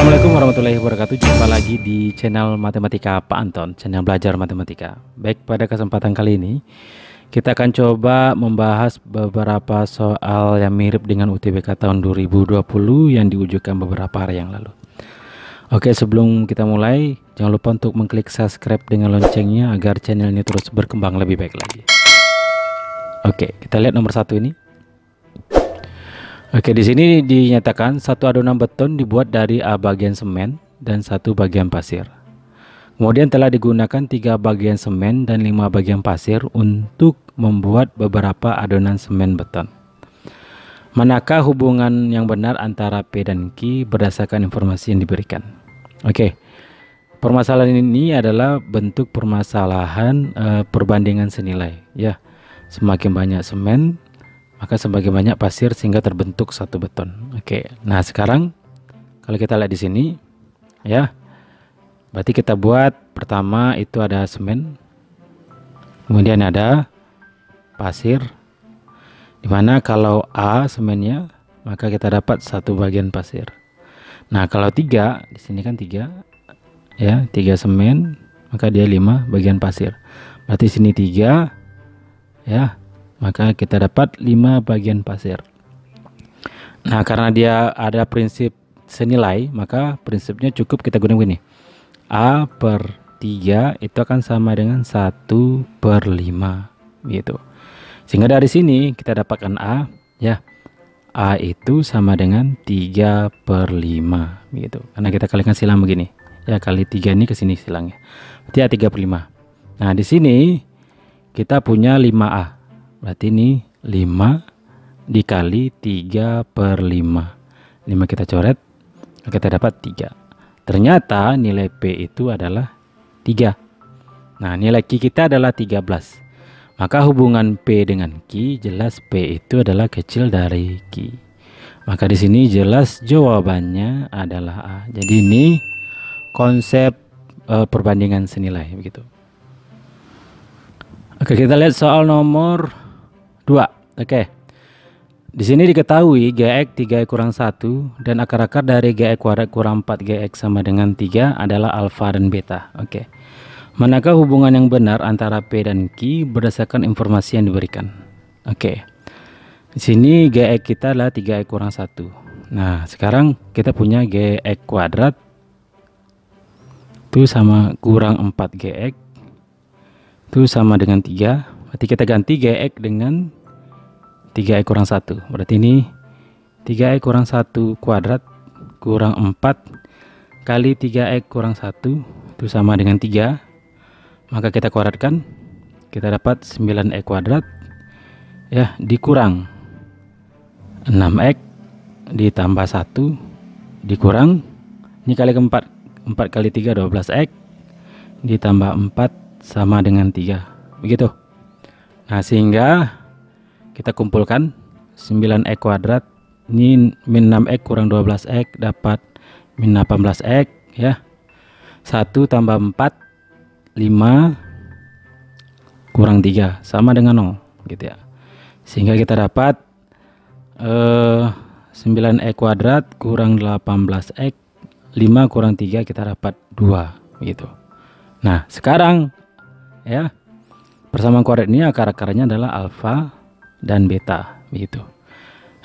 Assalamualaikum warahmatullahi wabarakatuh. Jumpa lagi di channel Matematika Pak Anton, channel belajar matematika. Baik, pada kesempatan kali ini kita akan coba membahas beberapa soal yang mirip dengan UTBK tahun 2020 yang diujikan beberapa hari yang lalu. Oke, sebelum kita mulai, jangan lupa untuk mengklik subscribe dengan loncengnya agar channel ini terus berkembang lebih baik lagi. Oke, kita lihat nomor 1 ini. Oke, di sini dinyatakan satu adonan beton dibuat dari A bagian semen dan 1 bagian pasir. Kemudian telah digunakan 3 bagian semen dan 5 bagian pasir untuk membuat beberapa adonan semen beton. Manakah hubungan yang benar antara P dan Q berdasarkan informasi yang diberikan? Oke, permasalahan ini adalah bentuk permasalahan perbandingan senilai. Ya, semakin banyak semen maka semakin banyak pasir sehingga terbentuk satu beton. Oke, nah sekarang kalau kita lihat di sini, ya, berarti kita buat pertama itu ada semen, kemudian ada pasir, dimana kalau A semennya, maka kita dapat 1 bagian pasir. Nah kalau 3, di sini kan 3, ya, 3 semen, maka dia 5 bagian pasir. Berarti sini 3, ya, maka kita dapat 5 bagian pasir. Nah, karena dia ada prinsip senilai, maka prinsipnya cukup kita gunakan ini. A per 3 itu akan sama dengan 1 per 5 gitu. Sehingga dari sini kita dapatkan A, ya, A itu sama dengan 3 per 5 gitu. Karena kita kalikan silang begini, ya, kali 3 ini ke sini silangnya, berarti A 3 per 5. Nah di sini kita punya 5A, berarti ini 5 dikali 3 per 5. 5 kita coret, kita dapat 3. Ternyata nilai P itu adalah 3. Nah nilai Q kita adalah 13. Maka hubungan P dengan Q jelas P itu adalah kecil dari Q. Maka di sini jelas jawabannya adalah A. Jadi ini konsep perbandingan senilai begitu. Oke, kita lihat soal nomor 2. Oke. Di sini diketahui Gx 3x kurang 1 dan akar-akar dari Gx kuadrat kurang 4Gx sama dengan 3 adalah alfa dan beta. Oke. Manakah hubungan yang benar antara P dan Q berdasarkan informasi yang diberikan? Oke. Di sini Gx kita adalah 3x kurang 1. Nah, sekarang kita punya Gx kuadrat itu sama kurang 4Gx itu sama dengan 3. Berarti kita ganti Gx dengan 3x kurang 1. Berarti ini 3x kurang 1 kuadrat kurang 4 kali 3x kurang 1 itu sama dengan 3. Maka kita kuadratkan, kita dapat 9x kuadrat, ya, dikurang 6x ditambah 1 dikurang, ini kali keempat, 4 kali 3 12x ditambah 4 sama dengan 3. Begitu. Nah sehingga kita kumpulkan 9x kuadrat ini min 6x kurang 12x dapat min 18x, ya. 1 tambah 4 5 kurang 3 sama dengan 0 gitu, ya. Sehingga kita dapat 9x kuadrat kurang 18x 5 kurang 3 kita dapat 2 gitu. Nah sekarang, ya, persamaan kuadrat ini akar-akarnya adalah alfa dan beta begitu.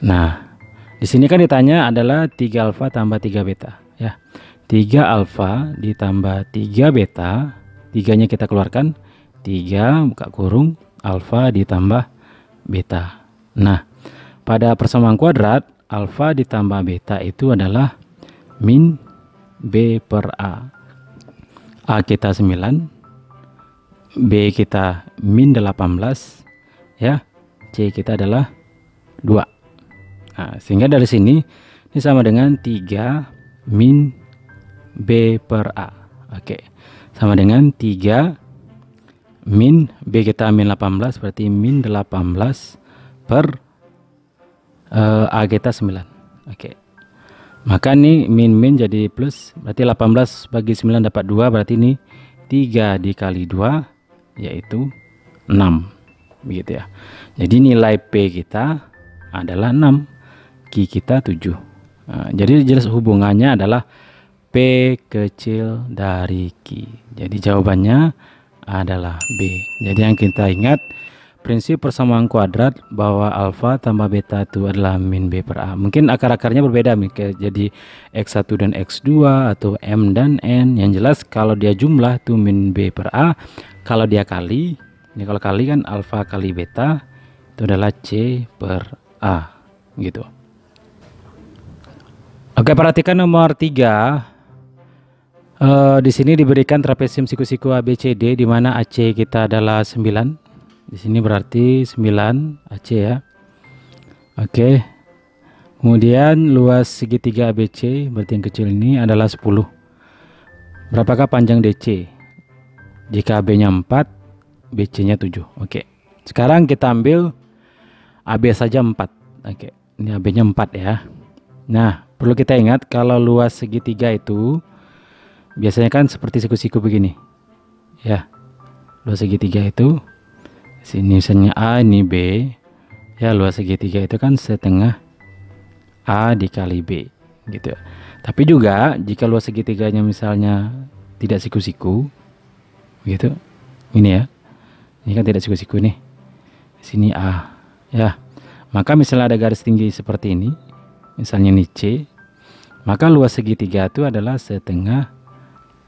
Nah, di sini kan ditanya adalah 3 alfa tambah 3 beta, ya. 3 alfa ditambah 3 beta, 3-nya kita keluarkan, 3 buka kurung alfa ditambah beta. Nah, pada persamaan kuadrat alfa ditambah beta itu adalah min B per A. A kita 9, B kita min 18, ya, C kita adalah 2. Nah, sehingga dari sini ini sama dengan 3 min B per A. Oke, sama dengan 3 min B kita min 18, berarti min 18 per A kita 9. Oke, maka ini min jadi plus, berarti 18 bagi 9 dapat 2, berarti ini 3 dikali 2 yaitu 6 begitu, ya. Jadi nilai P kita adalah 6, Q kita 7. Nah, jadi jelas hubungannya adalah kecil dari Q. Jadi jawabannya adalah B. Jadi yang kita ingat prinsip persamaan kuadrat bahwa alfa tambah beta itu adalah min B per A. Mungkin akar-akarnya berbeda, jadi X1 dan X2 atau M dan N. Yang jelas kalau dia jumlah itu min B per A. Kalau dia kali, ini kalau kali kan alfa kali beta itu adalah C per A gitu. Oke, perhatikan nomor 3. Di sini diberikan trapesium siku-siku ABCD di mana AC kita adalah 9. Di sini berarti 9 AC ya. Oke. Kemudian luas segitiga ABC berarti yang kecil ini adalah 10. Berapakah panjang DC? Jika AB-nya 4, BC-nya 7. Oke. Sekarang kita ambil AB saja 4. Oke. Ini AB-nya 4 ya. Nah, perlu kita ingat kalau luas segitiga itu biasanya kan seperti siku-siku begini. Ya. Luas segitiga itu sini misalnya A, ini B. Ya, luas segitiga itu kan setengah A dikali B gitu. Tapi juga jika luas segitiganya misalnya tidak siku-siku gitu. Ini ya. Ini kan tidak siku-siku nih. Sini A. Ya. Maka misalnya ada garis tinggi seperti ini, misalnya ini C, maka luas segitiga itu adalah setengah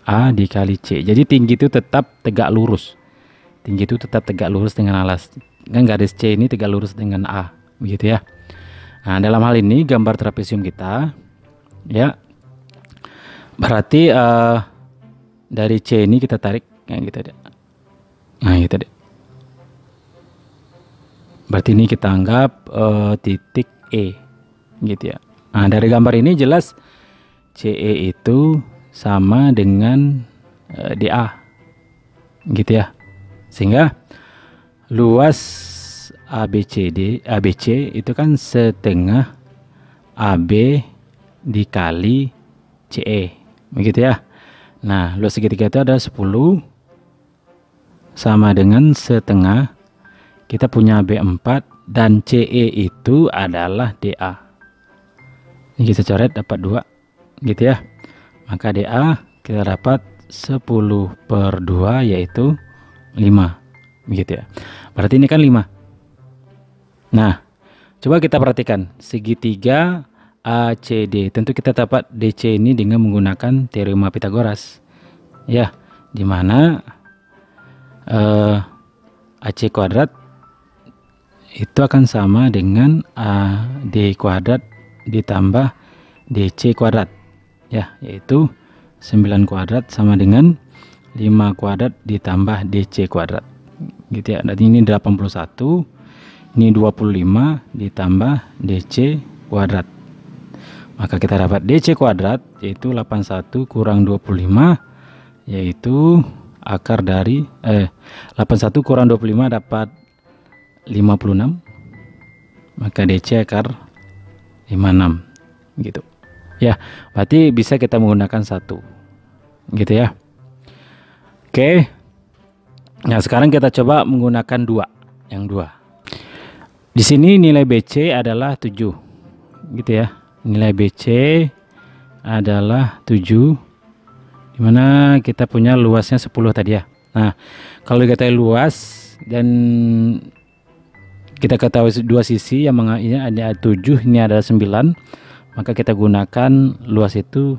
A dikali C. Jadi tinggi itu tetap tegak lurus. Tinggi itu tetap tegak lurus dengan alas. Kan garis C ini tegak lurus dengan A, begitu ya. Nah, dalam hal ini gambar trapesium kita, ya, berarti dari C ini kita tarik, kayak gitu deh. Nah, gitu deh. Berarti ini kita anggap titik E, gitu ya. Nah, dari gambar ini jelas CE itu sama dengan DA, gitu ya. Sehingga luas ABC itu kan setengah AB dikali CE, begitu ya. Nah, luas segitiga itu ada 10 sama dengan setengah, kita punya B4 dan CE itu adalah DA. Ini kita coret dapat 2, gitu ya. Maka DA kita dapat 10 per 2 yaitu 5, begitu ya. Berarti ini kan 5. Nah, coba kita perhatikan segitiga ACD. Tentu kita dapat DC ini dengan menggunakan teorema Pythagoras. Ya, di mana AC kuadrat itu akan sama dengan AD kuadrat ditambah DC kuadrat. Ya, yaitu 9 kuadrat sama dengan 5 kuadrat ditambah DC kuadrat. Gitu ya. Dan ini 81, ini 25 ditambah DC kuadrat. Maka kita dapat DC kuadrat yaitu 81 kurang 25 yaitu akar dari 81 kurang 25 dapat 56. Maka DC akar 56 gitu. Ya, berarti bisa kita menggunakan 1. Gitu ya. Oke. Nah, sekarang kita coba menggunakan 2. Yang 2. Di sini nilai BC adalah 7. Gitu ya. Nilai BC adalah 7. Dimana kita punya luasnya 10 tadi ya. Nah, kalau dikatakan luas dan kita ketahui dua sisi yang ada 7, ini adalah 9, maka kita gunakan luas itu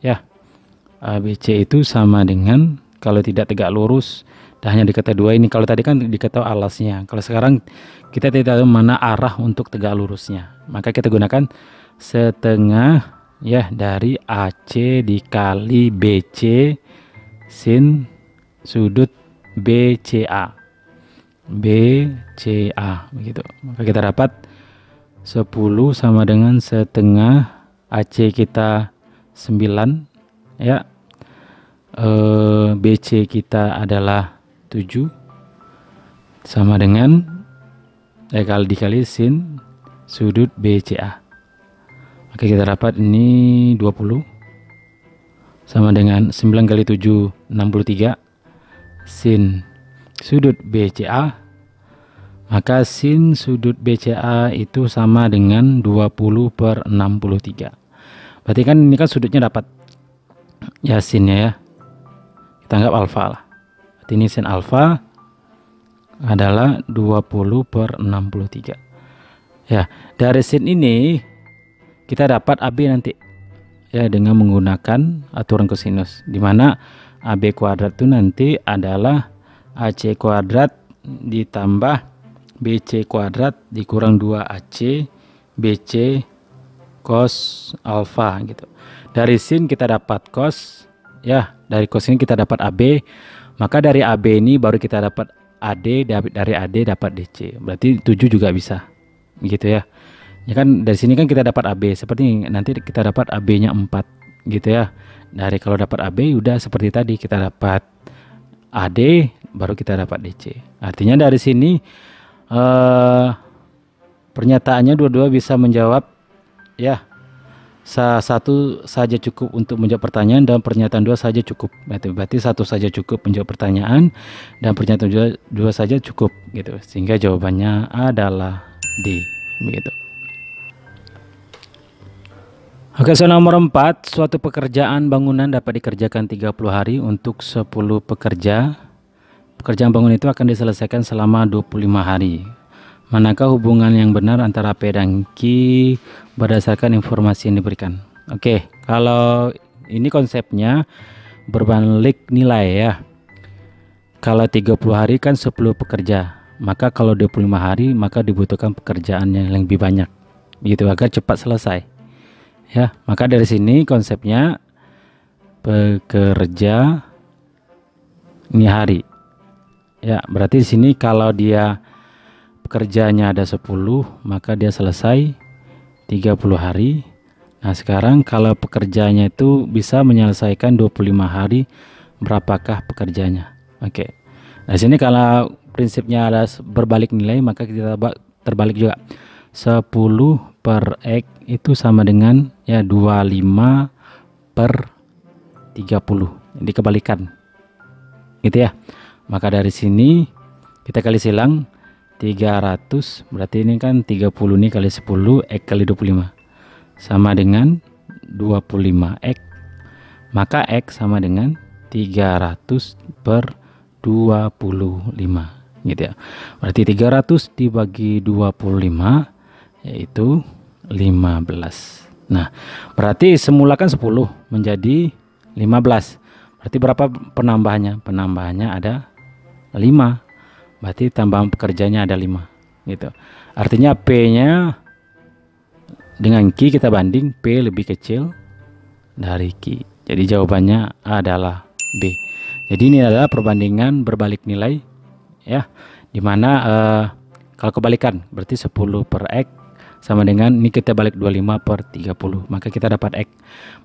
ya. ABC itu sama dengan, kalau tidak tegak lurus dan hanya dikata 2 ini, kalau tadi kan dikata alasnya, kalau sekarang kita tidak tahu mana arah untuk tegak lurusnya, maka kita gunakan setengah ya dari AC dikali BC sin sudut BCA begitu. Maka kita dapat 10 sama dengan setengah AC kita 9 ya. BC kita adalah 7 sama dengan kali dikali sin sudut BCA. Maka kita dapat ini 20 sama dengan 9 kali 7 63 sin sudut BCA. Maka sin sudut BCA itu sama dengan 20 per 63. Berarti kan ini kan sudutnya dapat. ya sinnya ya. Kita anggap alfa lah. Berarti ini sin alfa adalah 20/63. Ya, dari sin ini kita dapat AB nanti ya dengan menggunakan aturan kosinus, di mana AB kuadrat itu nanti adalah AC kuadrat ditambah BC kuadrat dikurang 2AC BC cos alfa gitu. Dari sin kita dapat cos ya, dari cos ini kita dapat AB, maka dari AB ini baru kita dapat AD, dari AD dapat DC. Berarti 7 juga bisa gitu ya. Ya kan dari sini kan kita dapat AB, seperti nanti kita dapat AB-nya 4 gitu ya. Dari kalau dapat AB udah seperti tadi, kita dapat AD baru kita dapat DC. Artinya dari sini pernyataannya dua-dua bisa menjawab ya. Satu saja cukup untuk menjawab pertanyaan dan pernyataan dua saja cukup. Berarti satu saja cukup menjawab pertanyaan dan pernyataan dua saja cukup gitu. Sehingga jawabannya adalah D begitu. Oke, soal nomor 4, suatu pekerjaan bangunan dapat dikerjakan 30 hari untuk 10 pekerja. Pekerjaan bangunan itu akan diselesaikan selama 25 hari. Manakah hubungan yang benar antara P dan Q berdasarkan informasi yang diberikan? Oke, kalau ini konsepnya berbalik nilai ya. Kalau 30 hari kan 10 pekerja, maka kalau 25 hari maka dibutuhkan pekerjaan yang lebih banyak begitu agar cepat selesai. Ya, maka dari sini konsepnya pekerja ini hari. Ya, berarti di sini kalau dia pekerjaannya ada 10, maka dia selesai 30 hari. Nah, sekarang kalau pekerjaannya itu bisa menyelesaikan 25 hari, berapakah pekerjaannya? Oke. Nah, sini kalau prinsipnya ada berbalik nilai, maka kita terbalik juga. 10 per X itu sama dengan ya 25 per 30. Dikebalikan. Gitu ya. Maka dari sini kita kali silang 300, berarti ini kan 30 ini kali 10 X kali 25 sama dengan 25 X, maka X sama dengan 300 per 25 gitu ya. Berarti 300 dibagi 25 yaitu 15. Nah, berarti semula kan 10 menjadi 15. Berarti berapa penambahannya? Penambahannya ada 5. Berarti tambahan pekerjanya ada 5 gitu. Artinya P-nya dengan Q kita banding, P lebih kecil dari Q. Jadi jawabannya adalah B. Jadi ini adalah perbandingan berbalik nilai ya. Dimana kalau kebalikan berarti 10 per X sama dengan ini kita balik 25 per 30, maka kita dapat X.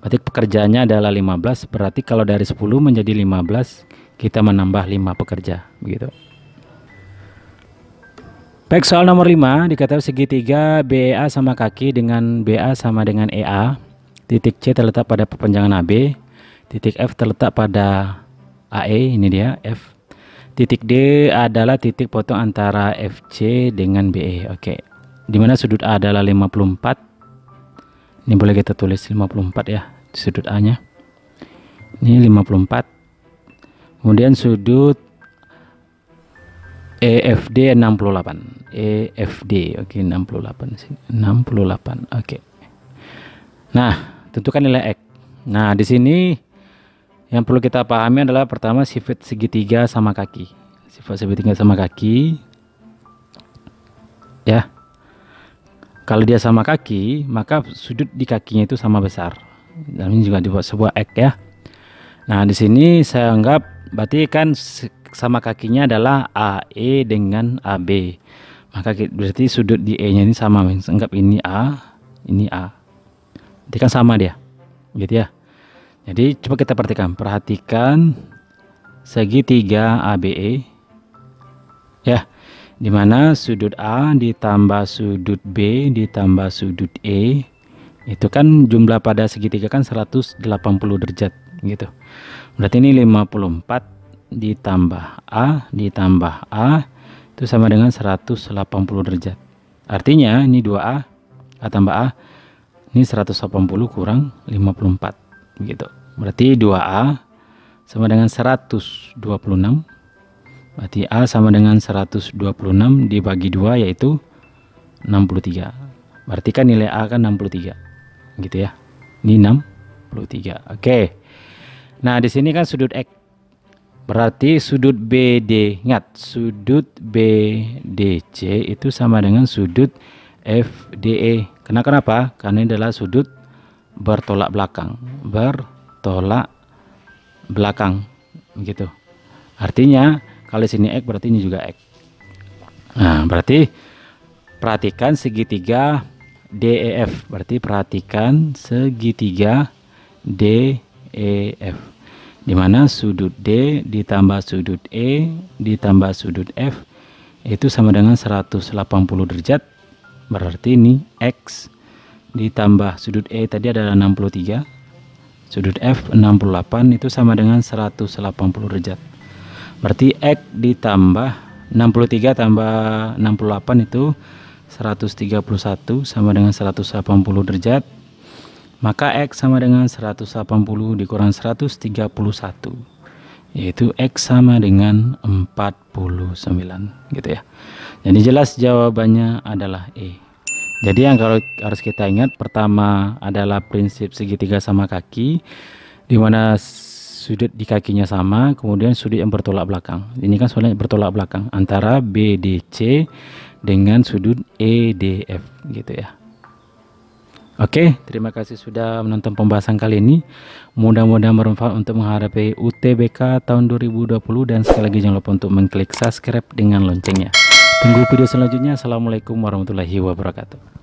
Berarti pekerjaannya adalah 15. Berarti kalau dari 10 menjadi 15 kita menambah 5 pekerja begitu. Baik, soal nomor 5 dikatakan segitiga BEA sama kaki dengan BA sama dengan EA. Titik C terletak pada perpanjangan AB. Titik F terletak pada AE, ini dia F. Titik D adalah titik potong antara FC dengan BE. Oke. Dimana sudut A adalah 54. Ini boleh kita tulis 54 ya, sudut A-nya. Ini 54. Kemudian sudut EFD 68. EFD oke 68. Oke. Nah, tentukan nilai X. Nah, di sini yang perlu kita pahami adalah pertama sifat segitiga sama kaki. Sifat segitiga sama kaki ya. Kalau dia sama kaki, maka sudut di kakinya itu sama besar. Dan ini juga dibuat sebuah X ya. Nah, di sini saya anggap berarti kan sama kakinya adalah AE dengan AB. Maka berarti sudut di E-nya ini sama. Anggap ini A, ini A. Berarti kan sama dia. Gitu ya. Jadi coba kita perhatikan segitiga ABE ya, dimana sudut A ditambah sudut B ditambah sudut E itu kan jumlah pada segitiga kan 180 derajat gitu. Berarti ini 54 ditambah A itu sama dengan 180 derajat. Artinya ini 2A tambah A, ini 180 kurang 54 begitu. Berarti 2A sama dengan 126. Berarti A sama dengan 126 dibagi 2 yaitu 63. Berarti kan nilai A kan 63. Gitu ya. Ini 63. Oke. Nah, di sini kan sudut X. Berarti sudut BD, ingat, sudut BDC itu sama dengan sudut FDE. Kenapa? Karena ini adalah sudut bertolak belakang. Bertolak belakang. Begitu. Artinya kalau sini X berarti ini juga X. Nah, berarti perhatikan segitiga DEF. Berarti perhatikan segitiga DEF. Di mana sudut D ditambah sudut E ditambah sudut F itu sama dengan 180 derajat. Berarti ini X ditambah sudut E tadi adalah 63. Sudut F 68 itu sama dengan 180 derajat. Berarti X ditambah 63 tambah 68 itu 131 sama dengan 180 derajat. Maka X sama dengan 180 dikurang 131, yaitu X sama dengan 49 gitu ya. Jadi jelas jawabannya adalah E. Jadi yang harus kita ingat, pertama adalah prinsip segitiga sama kaki, di mana sudut di kakinya sama, kemudian sudut yang bertolak belakang. Ini kan sudut bertolak belakang antara BDC dengan sudut EDF gitu ya. Oke, terima kasih sudah menonton pembahasan kali ini. Mudah-mudahan bermanfaat untuk menghadapi UTBK tahun 2020, dan sekali lagi jangan lupa untuk mengklik subscribe dengan loncengnya. Tunggu video selanjutnya. Assalamualaikum warahmatullahi wabarakatuh.